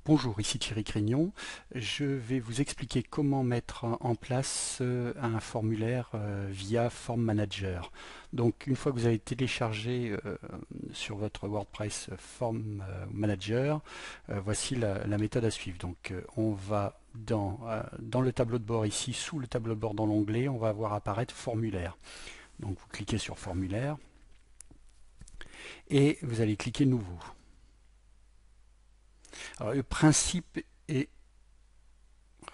Bonjour, ici Thierry Crignon. Je vais vous expliquer comment mettre en place un formulaire via Form Manager. Donc une fois que vous avez téléchargé sur votre WordPress Form Manager, voici la méthode à suivre. Donc on va dans le tableau de bord ici, sous le tableau de bord dans l'onglet, on va voir apparaître formulaire. Donc vous cliquez sur formulaire et vous allez cliquer nouveau. Alors, le principe est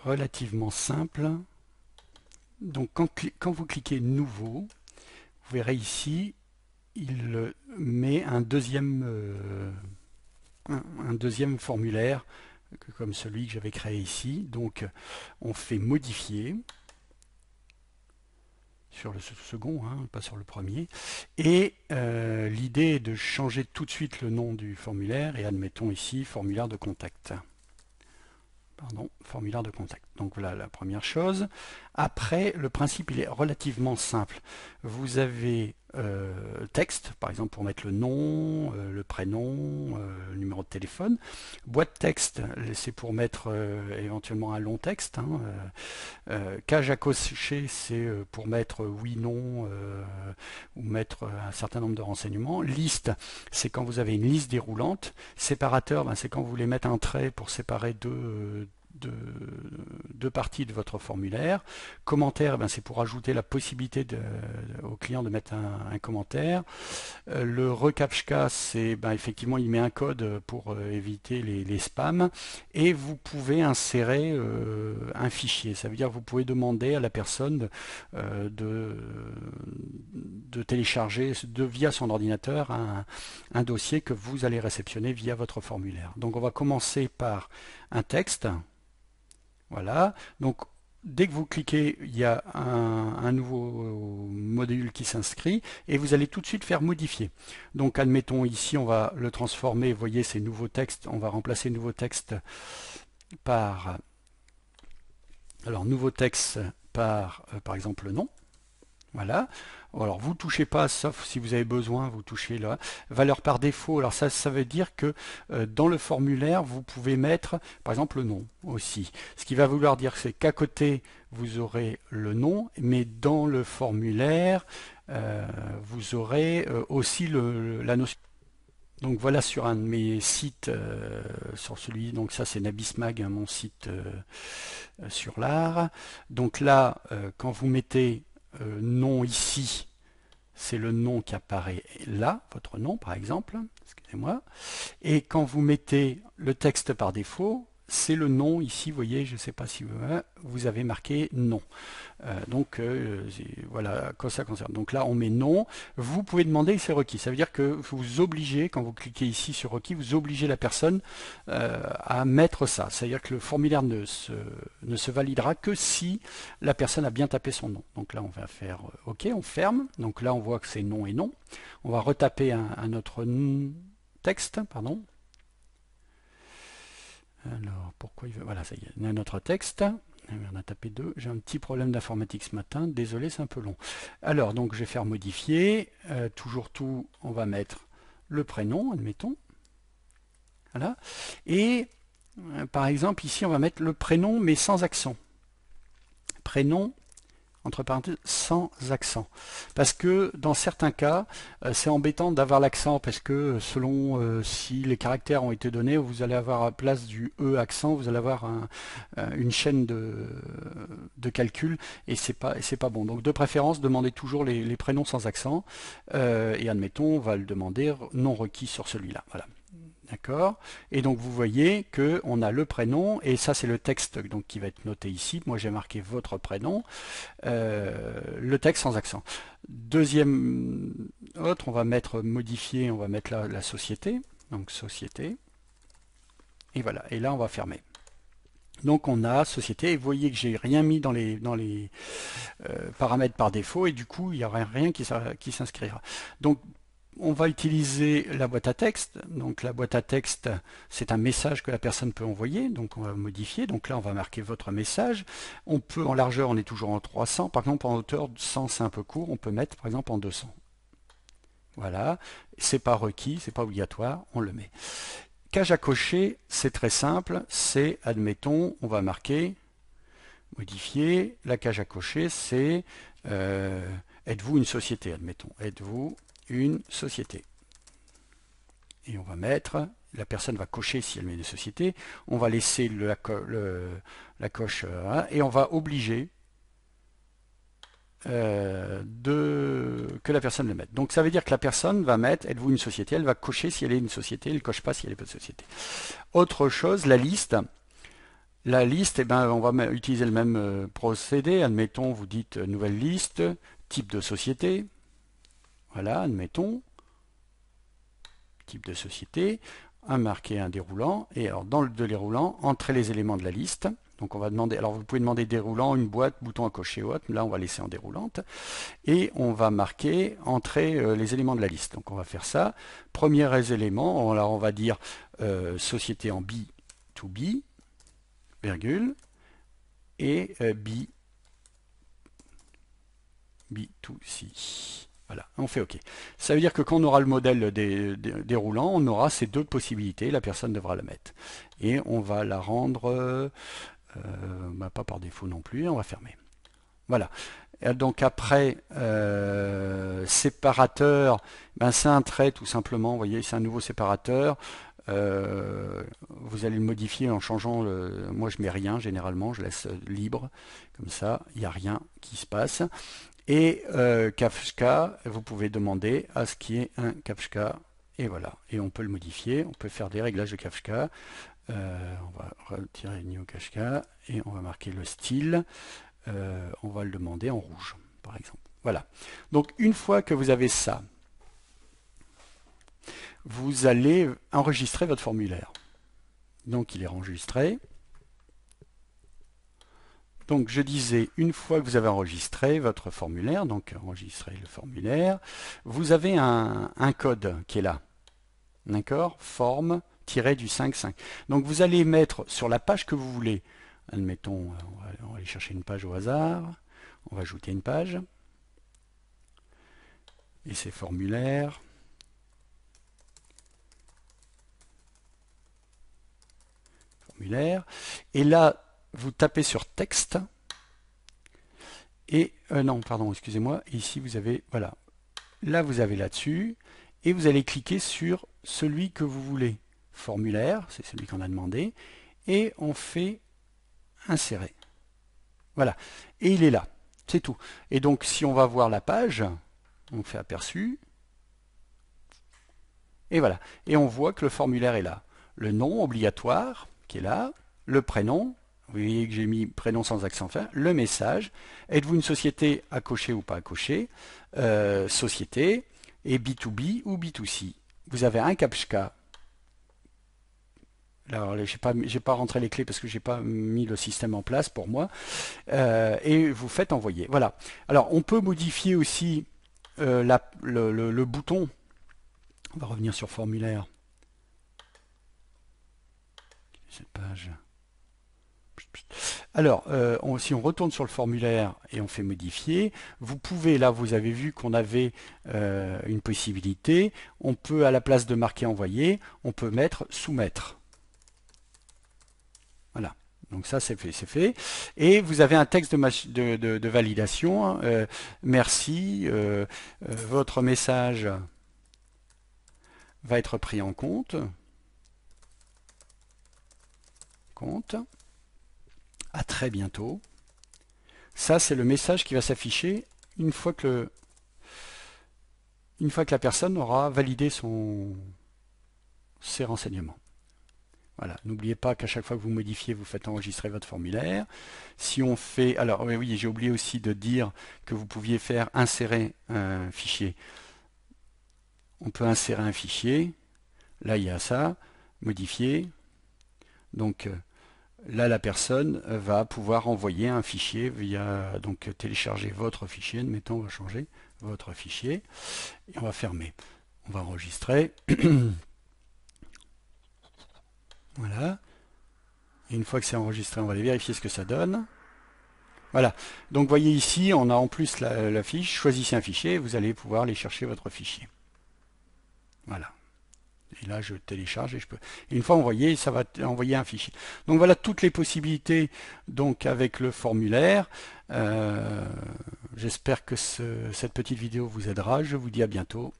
relativement simple. Donc quand vous cliquez nouveau, vous verrez ici, il met un deuxième formulaire comme celui que j'avais créé ici. Donc on fait modifier sur le second, hein, pas sur le premier. Et l'idée est de changer tout de suite le nom du formulaire et admettons ici formulaire de contact. Pardon, formulaire de contact. Donc voilà la première chose. Après, le principe il est relativement simple. Vous avez texte, par exemple pour mettre le nom, le prénom, le numéro de téléphone. Boîte texte, c'est pour mettre éventuellement un long texte. Hein. Cage à cocher, c'est pour mettre oui, non, ou mettre un certain nombre de renseignements. Liste, c'est quand vous avez une liste déroulante. Séparateur, ben, c'est quand vous voulez mettre un trait pour séparer deux parties de votre formulaire. Commentaire, ben, c'est pour ajouter la possibilité au client de mettre un commentaire. Le recaptcha, c'est ben, effectivement il met un code pour éviter les spams et vous pouvez insérer un fichier. Ça veut dire que vous pouvez demander à la personne de télécharger via son ordinateur un dossier que vous allez réceptionner via votre formulaire. Donc on va commencer par un texte. Voilà. Donc dès que vous cliquez, il y a un nouveau module qui s'inscrit et vous allez tout de suite faire modifier. Donc admettons ici, on va le transformer, vous voyez ces nouveaux textes, on va remplacer nouveau texte par nouveau texte par exemple le nom. Voilà. Alors vous touchez pas, sauf si vous avez besoin, vous touchez là. Valeur par défaut, alors ça veut dire que dans le formulaire, vous pouvez mettre par exemple le nom aussi. Ce qui va vouloir dire c'est qu'à côté, vous aurez le nom, mais dans le formulaire, vous aurez aussi la notion. Donc voilà sur un de mes sites, sur celui, donc ça c'est Nabismag, hein, mon site sur l'art. Donc là, quand vous mettez nom ici, c'est le nom qui apparaît là, votre nom par exemple, excusez-moi. Et quand vous mettez le texte par défaut, c'est le nom ici, vous voyez, je ne sais pas si vous avez marqué nom. Voilà, quoi ça concerne. Donc là, on met non. Vous pouvez demander c'est requis. Ça veut dire que vous obligez, quand vous cliquez ici sur requis, vous obligez la personne à mettre ça. C'est-à-dire que le formulaire ne se validera que si la personne a bien tapé son nom. Donc là, on va faire OK, on ferme. Donc là, on voit que c'est non et non. On va retaper un autre texte, pardon. Alors, pourquoi il veut... Voilà, ça y est, il y a un autre texte. On a tapé deux. J'ai un petit problème d'informatique ce matin. Désolé, c'est un peu long. Alors, donc, je vais faire modifier. Toujours tout, on va mettre le prénom, admettons. Voilà. Et, par exemple, ici, on va mettre le prénom, mais sans accent. Prénom, entre parenthèses, sans accent. Parce que dans certains cas, c'est embêtant d'avoir l'accent parce que selon si les caractères ont été donnés, vous allez avoir à la place du E accent, vous allez avoir une chaîne de calcul et c'est pas bon. Donc de préférence, demandez toujours les prénoms sans accent et admettons, on va le demander non requis sur celui-là. Voilà. D'accord. Et donc vous voyez que on a le prénom et ça c'est le texte donc qui va être noté ici. Moi j'ai marqué votre prénom, le texte sans accent. Deuxième autre, on va mettre modifier, on va mettre la société, donc société. Et voilà. Et là on va fermer. Donc on a société et vous voyez que j'ai rien mis dans les paramètres par défaut et du coup il n'y aura rien qui s'inscrira. Donc on va utiliser la boîte à texte. Donc la boîte à texte, c'est un message que la personne peut envoyer. Donc on va modifier. Donc là, on va marquer votre message. On peut, en largeur, on est toujours en 300. Par exemple, en hauteur, 100, c'est un peu court. On peut mettre, par exemple, en 200. Voilà. C'est pas requis, c'est pas obligatoire. On le met. cage à cocher, c'est très simple, c'est, admettons, on va marquer, modifier, la cage à cocher, c'est êtes-vous une société, admettons, êtes-vous une société. Et on va mettre, la personne va cocher si elle met une société, on va laisser la coche et on va obliger que la personne le mette. Donc ça veut dire que la personne va mettre êtes-vous une société, elle va cocher si elle est une société, elle ne coche pas si elle n'est pas de société. Autre chose, la liste. La liste, eh ben, on va utiliser le même procédé. Admettons, vous dites nouvelle liste, type de société. Voilà, admettons. Type de société. Marquer un déroulant. Et alors, dans le déroulant, entrez les éléments de la liste. Donc on va demander, alors vous pouvez demander déroulant, une boîte, bouton à cocher ou autre. Là, on va laisser en déroulante. Et on va marquer entrer les éléments de la liste. Donc on va faire ça. Premier élément, alors on va dire société en B2B. Virgule, et B2C. Voilà, on fait OK. Ça veut dire que quand on aura le modèle déroulant, on aura ces deux possibilités, la personne devra la mettre. Et on va la rendre, pas par défaut non plus, on va fermer. Voilà. Donc après, séparateur, ben c'est un trait tout simplement, vous voyez, c'est un nouveau séparateur. Vous allez le modifier en changeant moi je mets rien généralement, je laisse libre comme ça, il n'y a rien qui se passe. Et Kafka, vous pouvez demander à ce qu'il y ait un Kafka, et voilà, et on peut le modifier, on peut faire des réglages de Kafka. On va retirer New Kafka et on va marquer le style, on va le demander en rouge par exemple. Voilà, donc une fois que vous avez ça, vous allez enregistrer votre formulaire. Donc il est enregistré. Donc je disais, une fois que vous avez enregistré votre formulaire, donc enregistrer le formulaire, vous avez un code qui est là. D'accord? Forme-du-5.5. Donc vous allez mettre sur la page que vous voulez, admettons, on va aller chercher une page au hasard, on va ajouter une page, et c'est formulaire. Et là, vous tapez sur texte. Et non, pardon, excusez-moi. Ici, vous avez, voilà. Là, vous avez là-dessus. Et vous allez cliquer sur celui que vous voulez. Formulaire, c'est celui qu'on a demandé. Et on fait insérer. Voilà. Et il est là. C'est tout. Et donc, si on va voir la page, on fait aperçu. Et voilà. Et on voit que le formulaire est là. Le nom obligatoire qui est là, le prénom, vous voyez que j'ai mis prénom sans accent fin, le message, êtes-vous une société à cocher ou pas à cocher, société, et B2B ou B2C. Vous avez un Kafka. Alors, j'ai pas rentré les clés parce que j'ai pas mis le système en place pour moi. Et vous faites envoyer. Voilà. Alors, on peut modifier aussi le bouton. On va revenir sur formulaire. Cette page. Alors, si on retourne sur le formulaire et on fait modifier, vous pouvez, là vous avez vu qu'on avait une possibilité, on peut à la place de marquer envoyer, on peut mettre soumettre. Voilà, donc ça c'est fait. Et vous avez un texte de validation, merci, votre message va être pris en compte. À très bientôt. Ça, c'est le message qui va s'afficher une fois que la personne aura validé ses renseignements. Voilà. N'oubliez pas qu'à chaque fois que vous modifiez, vous faites enregistrer votre formulaire. Si on fait, alors oui, j'ai oublié aussi de dire que vous pouviez faire insérer un fichier. On peut insérer un fichier. Là, il y a ça. Modifier. Donc là, la personne va pouvoir envoyer un fichier via, donc télécharger votre fichier, admettons, on va changer votre fichier, et on va fermer. On va enregistrer. Voilà. Et une fois que c'est enregistré, on va aller vérifier ce que ça donne. Voilà. Donc vous voyez ici, on a en plus la fiche. Choisissez un fichier, vous allez pouvoir aller chercher votre fichier. Voilà. Et là, je télécharge et je peux. Et une fois envoyé, ça va envoyer un fichier. Donc voilà toutes les possibilités donc avec le formulaire. J'espère que cette petite vidéo vous aidera. Je vous dis à bientôt.